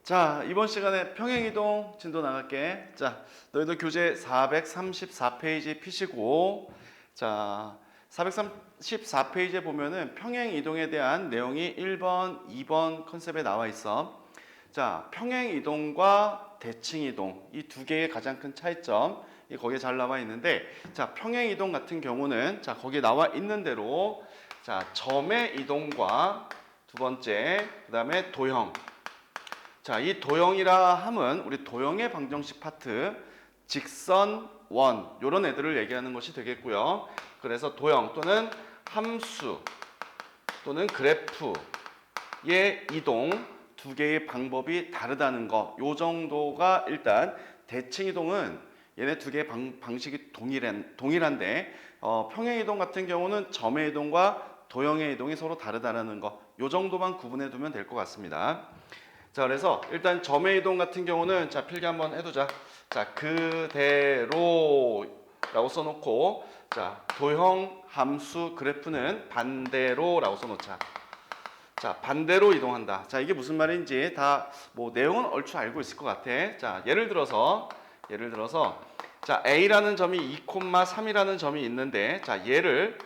자, 이번 시간에 평행이동 진도 나갈게. 자, 너희들 교재 434페이지 피시고, 자, 434페이지에 보면은 평행이동에 대한 내용이 1번, 2번 컨셉에 나와 있어. 자, 평행이동과 대칭이동, 이 두 개의 가장 큰 차이점, 거기에 잘 나와 있는데, 자, 평행이동 같은 경우는, 자, 거기에 나와 있는 대로, 자, 점의 이동과 두 번째, 그 다음에 도형. 자, 이 도형이라 함은 우리 도형의 방정식 파트, 직선, 원 이런 애들을 얘기하는 것이 되겠고요. 그래서 도형 또는 함수 또는 그래프의 이동 두 개의 방법이 다르다는 거, 요 정도가 일단 대칭이동은 얘네 두 개의 방식이 동일한데 평행이동 같은 경우는 점의 이동과 도형의 이동이 서로 다르다는 거, 요 정도만 구분해 두면 될 것 같습니다. 자, 그래서 일단 점의 이동 같은 경우는 자, 필기 한번 해두자. 자, 그대로라고 써놓고, 자, 도형, 함수, 그래프는 반대로라고 써놓자. 자, 반대로 이동한다. 자, 이게 무슨 말인지 다 뭐 내용은 얼추 알고 있을 것 같아. 자, 예를 들어서 자, A라는 점이 2,3이라는 점이 있는데, 자, 얘를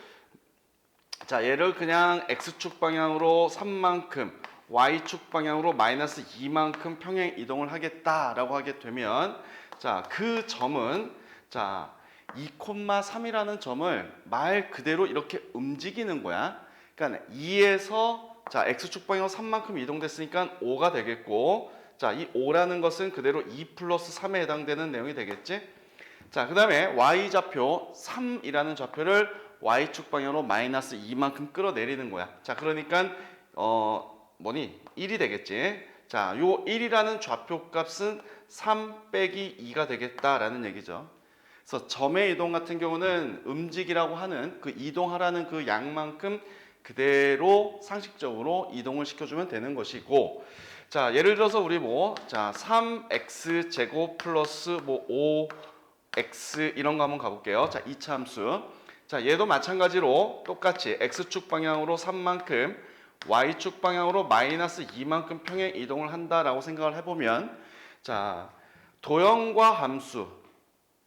그냥 X축 방향으로 3만큼 Y축 방향으로 마이너스 2만큼 평행 이동을 하겠다라고 하게 되면, 자, 그 점은, 자, 2,3이라는 점을 말 그대로 이렇게 움직이는 거야. 그러니까 2에서, 자, X축 방향으로 3만큼 이동됐으니까 5가 되겠고, 자, 이 5라는 것은 그대로 2 플러스 3에 해당되는 내용이 되겠지. 자, 그 다음에 Y좌표 3이라는 좌표를 Y축 방향으로 마이너스 2만큼 끌어내리는 거야. 자, 그러니까 1이 되겠지. 자, 요 1이라는 좌표 값은 3 빼기 2가 되겠다라는 얘기죠. 그래서 점의 이동 같은 경우는 움직이라고 하는 그 이동하라는 그 양만큼 그대로 상식적으로 이동을 시켜주면 되는 것이고, 자, 예를 들어서 우리 자, 3x 제곱 플러스 5x 이런 거 한번 가볼게요. 자, 2차 함수. 자, 얘도 마찬가지로 똑같이 x축 방향으로 3만큼 Y축 방향으로 마이너스 2만큼 평행 이동을 한다라고 생각을 해보면, 자, 도형과 함수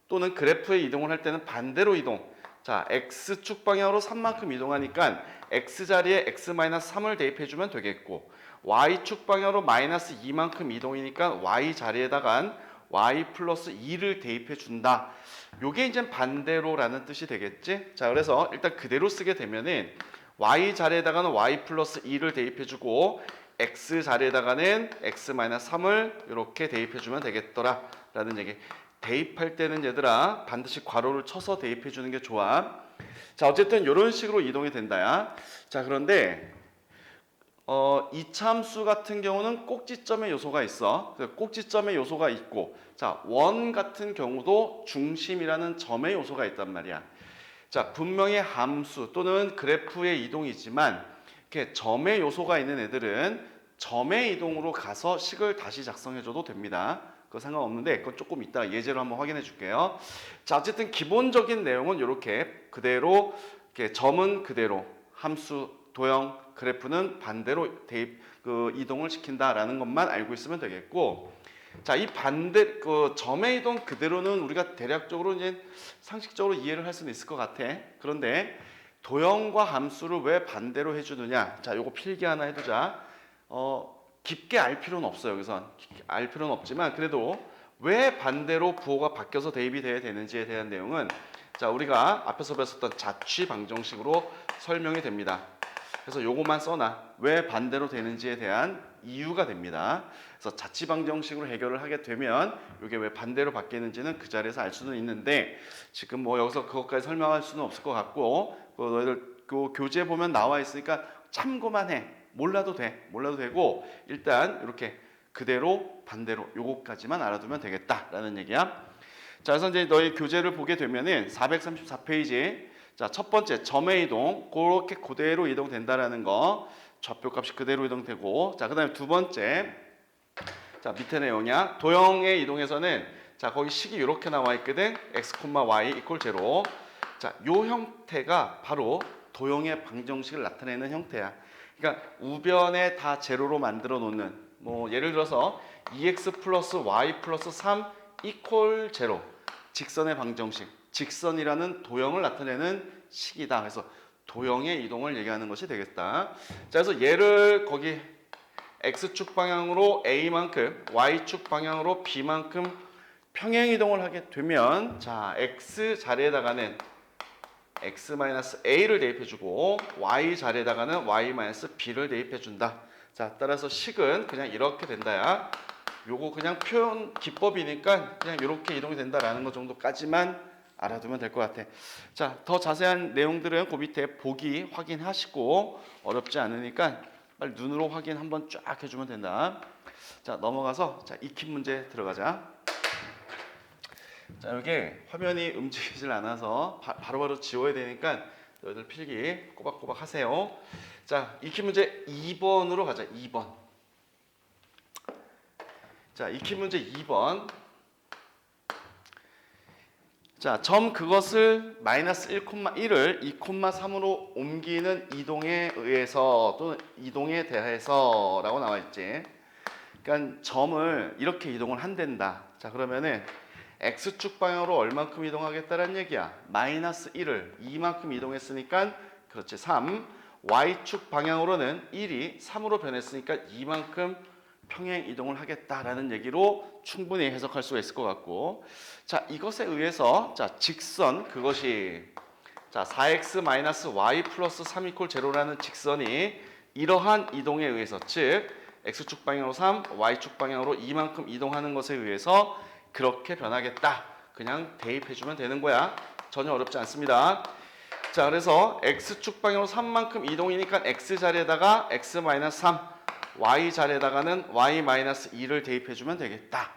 또는 그래프에 이동을 할 때는 반대로 이동. 자, X축 방향으로 3만큼 이동하니까 X 자리에 X-3을 대입해주면 되겠고, Y축 방향으로 마이너스 2만큼 이동이니까 Y 자리에다가 Y 플러스 2를 대입해준다. 요게 이제 반대로라는 뜻이 되겠지? 자, 그래서 일단 그대로 쓰게 되면은 Y 자리에다가는 Y 플러스 2를 대입해주고 X 자리에다가는 X-3을 이렇게 대입해주면 되겠더라 라는 얘기. 대입할 때는 얘들아 반드시 괄호를 쳐서 대입해주는 게 좋아. 자, 어쨌든 이런 식으로 이동이 된다야. 자, 그런데 이참수 같은 경우는 꼭지점의 요소가 있어. 꼭지점의 요소가 있고, 자, 원 같은 경우도 중심이라는 점의 요소가 있단 말이야. 자, 분명히 함수 또는 그래프의 이동이지만 이렇게 점의 요소가 있는 애들은 점의 이동으로 가서 식을 다시 작성해줘도 됩니다. 그거 상관없는데 그건 조금 이따 예제로 한번 확인해 줄게요. 자, 어쨌든 기본적인 내용은 이렇게 그대로, 이렇게 점은 그대로, 함수, 도형, 그래프는 반대로 이동을 시킨다라는 것만 알고 있으면 되겠고, 자, 이 반대 점의 이동 그대로는 우리가 대략적으로 이제 상식적으로 이해를 할 수는 있을 것 같아. 그런데 도형과 함수를 왜 반대로 해주느냐? 자, 요거 필기 하나 해두자. 깊게 알 필요는 없어요. 여기선 알 필요는 없지만 그래도 왜 반대로 부호가 바뀌어서 대입이 돼야 되는지에 대한 내용은, 자, 우리가 앞에서 배웠던 자취 방정식으로 설명이 됩니다. 그래서 요것만 써놔. 왜 반대로 되는지에 대한 이유가 됩니다. 그래서 자취 방정식으로 해결을 하게 되면 이게 왜 반대로 바뀌는지는 그 자리에서 알 수는 있는데, 지금 여기서 그것까지 설명할 수는 없을 것 같고, 너희들 그 교재에 보면 나와 있으니까 참고만 해. 몰라도 되고, 일단 이렇게 그대로 반대로 요것까지만 알아두면 되겠다라는 얘기야. 자, 그래서 이제 너희 교재를 보게 되면은 434페이지, 자, 첫 번째 점의 이동, 그렇게 그대로 이동된다라는 거, 좌표 값이 그대로 이동되고, 자, 그다음에 두 번째, 자, 밑에 내용이야. 도형의 이동에서는, 자, 거기 식이 이렇게 나와 있거든. x, y 이퀄 제로. 자, 요 형태가 바로 도형의 방정식을 나타내는 형태야. 그러니까 우변에 다 제로로 만들어 놓는 뭐 예를 들어서 2x 플러스 y 플러스 3 이퀄 제로. 직선의 방정식. 직선이라는 도형을 나타내는 식이다. 그래서 도형의 이동을 얘기하는 것이 되겠다. 자, 그래서 얘를 거기 x축 방향으로 a만큼, y축 방향으로 b만큼 평행 이동을 하게 되면, 자, x 자리에다가는 x-a를 대입해주고 y 자리에다가는 y-b를 대입해준다. 자, 따라서 식은 그냥 이렇게 된다야. 요거 그냥 표현 기법이니까 그냥 이렇게 이동이 된다라는 것 정도까지만 알아두면 될 것 같아. 자, 더 자세한 내용들은 그 밑에 보기 확인하시고, 어렵지 않으니까 빨리 눈으로 확인 한번 쫙 해주면 된다. 자, 넘어가서 자, 익힌 문제 들어가자. 자, 이게 화면이 움직이질 않아서 바로바로 지워야 되니까 너희들 필기 꼬박꼬박 하세요. 자, 익힌 문제 2번으로 가자. 2번. 자, 익힌 문제 2번. 자, 점 그것을 마이너스 1,1을 2,3으로 옮기는 이동에 의해서 또는 이동에 대해서 라고 나와 있지. 그러니까 점을 이렇게 이동을 한댄다. 자, 그러면은 x축 방향으로 얼만큼 이동하겠다는 얘기야. 마이너스 1을 2만큼 이동했으니까 그렇지 3. y축 방향으로는 1이 3으로 변했으니까 2만큼 평행 이동을 하겠다라는 얘기로 충분히 해석할 수가 있을 것 같고, 자, 이것에 의해서 자, 직선 그것이 자, 4x-y 플러스 3 이퀄 제로라는 직선이 이러한 이동에 의해서, 즉 x축 방향으로 3, y축 방향으로 2만큼 이동하는 것에 의해서 그렇게 변하겠다. 그냥 대입해주면 되는 거야. 전혀 어렵지 않습니다. 자, 그래서 x축 방향으로 3만큼 이동이니까 x 자리에다가 x-3, y 자리에다가는 y-2를 대입해주면 되겠다.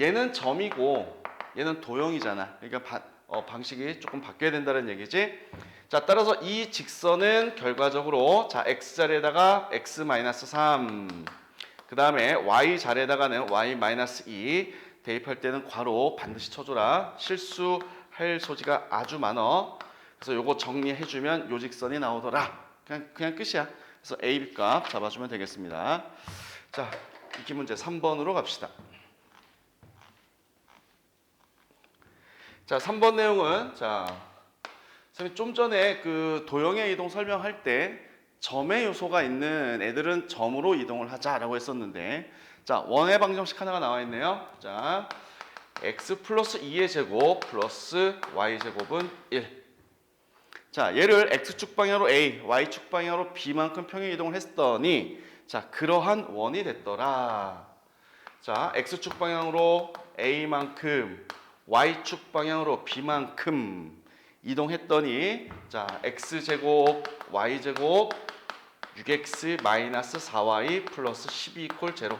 얘는 점이고 얘는 도형이잖아. 그러니까 방식이 조금 바뀌어야 된다는 얘기지. 자, 따라서 이 직선은 결과적으로 자, x 자리에다가 x-3, 그 다음에 y 자리에다가는 y-2 대입할 때는 괄호 반드시 쳐줘라. 실수할 소지가 아주 많어. 그래서 요거 정리해주면 요 직선이 나오더라. 그냥 끝이야. 그래서 A, B 값 잡아주면 되겠습니다. 자, 익힌 문제 3번으로 갑시다. 자, 3번 내용은 자, 선생님 좀 전에 그 도형의 이동 설명할 때 점의 요소가 있는 애들은 점으로 이동을 하자라고 했었는데, 자, 원의 방정식 하나가 나와 있네요. 자, x 플러스 2의 제곱 플러스 y 제곱은 1. 자, 얘를 x축 방향으로 a, y축 방향으로 b만큼 평행 이동을 했더니 자, 그러한 원이 됐더라. 자, x축 방향으로 a만큼, y축 방향으로 b만큼 이동했더니 자, x제곱, y제곱 6x 마이너스 4y 플러스 12 이퀄 제로.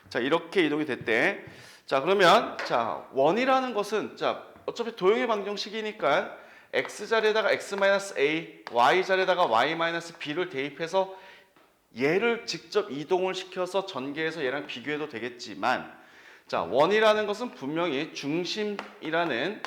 자, 이렇게 이동이 됐대. 자, 그러면 자, 원이라는 것은 자, 어차피 도형의 방정식이니까 x 자리에다가 x-a, y 자리에다가 y-b를 대입해서 얘를 직접 이동을 시켜서 전개해서 얘랑 비교해도 되겠지만, 자, 원이라는 것은 분명히 중심이라는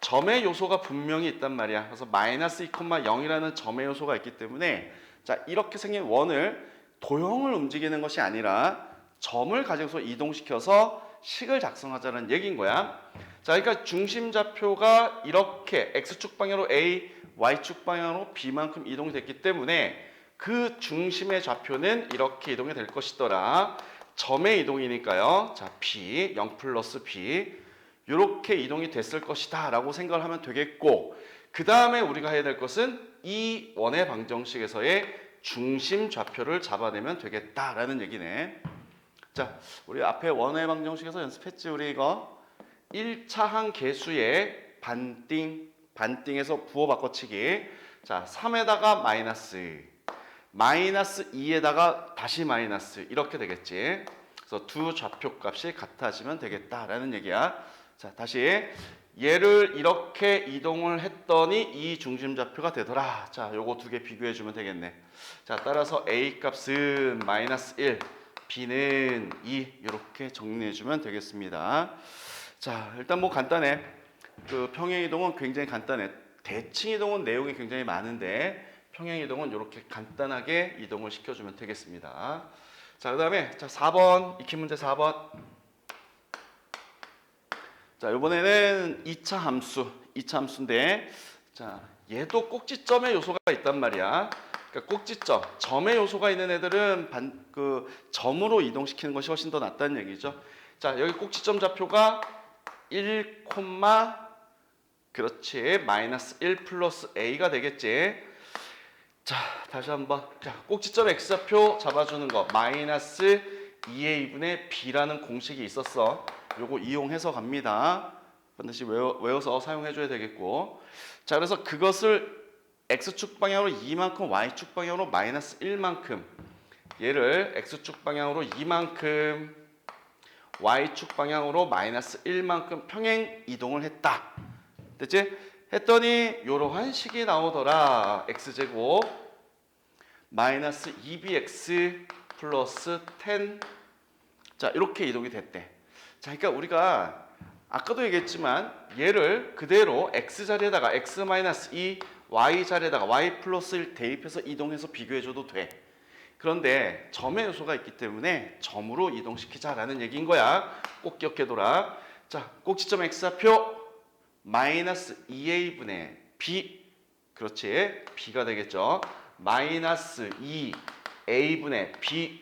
점의 요소가 분명히 있단 말이야. 그래서 마이너스 2,0이라는 점의 요소가 있기 때문에 자, 이렇게 생긴 원을 도형을 움직이는 것이 아니라 점을 가지고서 이동시켜서 식을 작성하자는 얘기인 거야. 자, 그러니까 중심 좌표가 이렇게 x축 방향으로 a, y축 방향으로 b만큼 이동이 됐기 때문에 그 중심의 좌표는 이렇게 이동이 될 것이더라. 점의 이동이니까요. 자, b, 0 플러스 b 이렇게 이동이 됐을 것이다 라고 생각을 하면 되겠고, 그 다음에 우리가 해야 될 것은 이 원의 방정식에서의 중심 좌표를 잡아내면 되겠다라는 얘기네. 자, 우리 앞에 원의 방정식에서 연습했지 우리 이거 1차 항계수의 반띵에서 부호 바꿔치기. 자, 3에다가 마이너스 2에다가 다시 마이너스 이렇게 되겠지. 그래서 두 좌표 값이 같아지면 되겠다라는 얘기야. 자, 다시 얘를 이렇게 이동을 했더니 이 중심 좌표가 되더라. 자, 요거 두 개 비교해 주면 되겠네. 자, 따라서 A 값은 마이너스 1, B는 2 이렇게 정리해 주면 되겠습니다. 자, 일단 뭐 간단해. 그 평행 이동은 굉장히 간단해. 대칭 이동은 내용이 굉장히 많은데 평행 이동은 이렇게 간단하게 이동을 시켜주면 되겠습니다. 자, 그다음에 자, 4번 익힌 문제 4번. 자, 이번에는 2차 함수인데 자, 얘도 꼭지점의 요소가 있단 말이야. 그러니까 꼭지점, 점의 요소가 있는 애들은 점으로 이동시키는 것이 훨씬 더 낫다는 얘기죠. 자, 여기 꼭지점 좌표가 1, 그렇지. 마이너스 1 플러스 a가 되겠지. 자, 다시 한번. 자, 꼭지점 x좌표 잡아주는 거. 마이너스 2a분의 b라는 공식이 있었어. 요거 이용해서 갑니다. 반드시 외워서 사용해줘야 되겠고. 자, 그래서 그것을 x축 방향으로 2만큼, y축 방향으로 마이너스 1만큼. 얘를 x축 방향으로 2만큼, y축 방향으로 마이너스 1만큼 평행 이동을 했다. 됐지? 했더니 이러한 식이 나오더라. x제곱 마이너스 2bx 플러스 10. 자, 이렇게 이동이 됐대. 자, 그러니까 우리가 아까도 얘기했지만 얘를 그대로 x 자리에다가 x 마이너스 2, y 자리에다가 y 플러스 1 대입해서 이동해서 비교해줘도 돼. 그런데 점의 요소가 있기 때문에 점으로 이동시키자라는 얘기인 거야. 꼭 기억해둬라. 자, 꼭지점 x좌표 마이너스 2a분의 b, 그렇지, b가 되겠죠. 마이너스 2a분의 b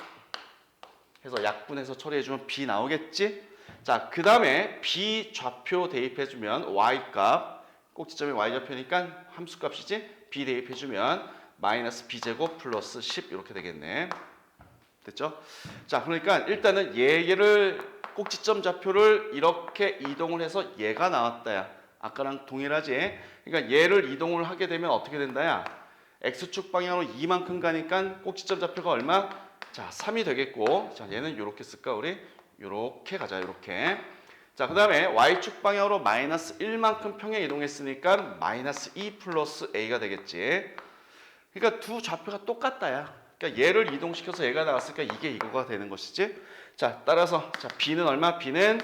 해서 약분해서 처리해주면 b 나오겠지. 자, 그 다음에 b 좌표 대입해주면 y값, 꼭지점이 y좌표니까 함수값이지, b 대입해주면 마이너스 b제곱 플러스 10 이렇게 되겠네. 됐죠? 자, 그러니까 일단은 얘를 꼭지점 좌표를 이렇게 이동을 해서 얘가 나왔다야. 아까랑 동일하지? 그러니까 얘를 이동을 하게 되면 어떻게 된다야? x축 방향으로 2만큼 가니까 꼭지점 좌표가 얼마? 자, 3이 되겠고, 자, 얘는 이렇게 쓸까 우리? 이렇게 가자, 이렇게. 자, 그 다음에 y축 방향으로 마이너스 1만큼 평행 이동했으니까 마이너스 2 플러스 a가 되겠지. 그러니까 두 좌표가 똑같다야. 그러니까 얘를 이동시켜서 얘가 나왔으니까 이게 이거가 되는 것이지. 자, 따라서 자, b는 얼마? b는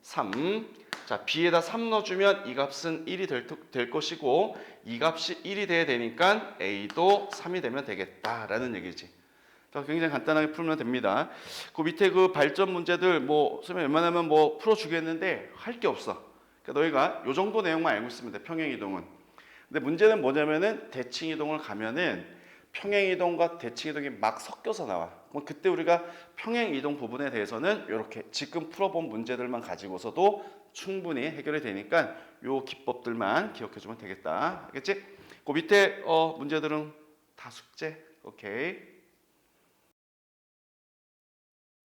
3. 자, b에다 3 넣어주면 이 값은 1이 될 것이고 이 값이 1이 돼야 되니까 a도 3이 되면 되겠다라는 얘기지. 자, 굉장히 간단하게 풀면 됩니다. 그 밑에 그 발전 문제들 뭐 쓰면 웬만하면 뭐 풀어주겠는데 할 게 없어. 그러니까 너희가 요 정도 내용만 알고 있으면 돼. 평행 이동은. 근데 문제는 뭐냐면은 대칭 이동을 가면은 평행 이동과 대칭 이동이 막 섞여서 나와. 그럼 그때 우리가 평행 이동 부분에 대해서는 이렇게 지금 풀어본 문제들만 가지고서도 충분히 해결이 되니까 요 기법들만 기억해주면 되겠다. 알겠지? 그 밑에 문제들은 다 숙제. 오케이.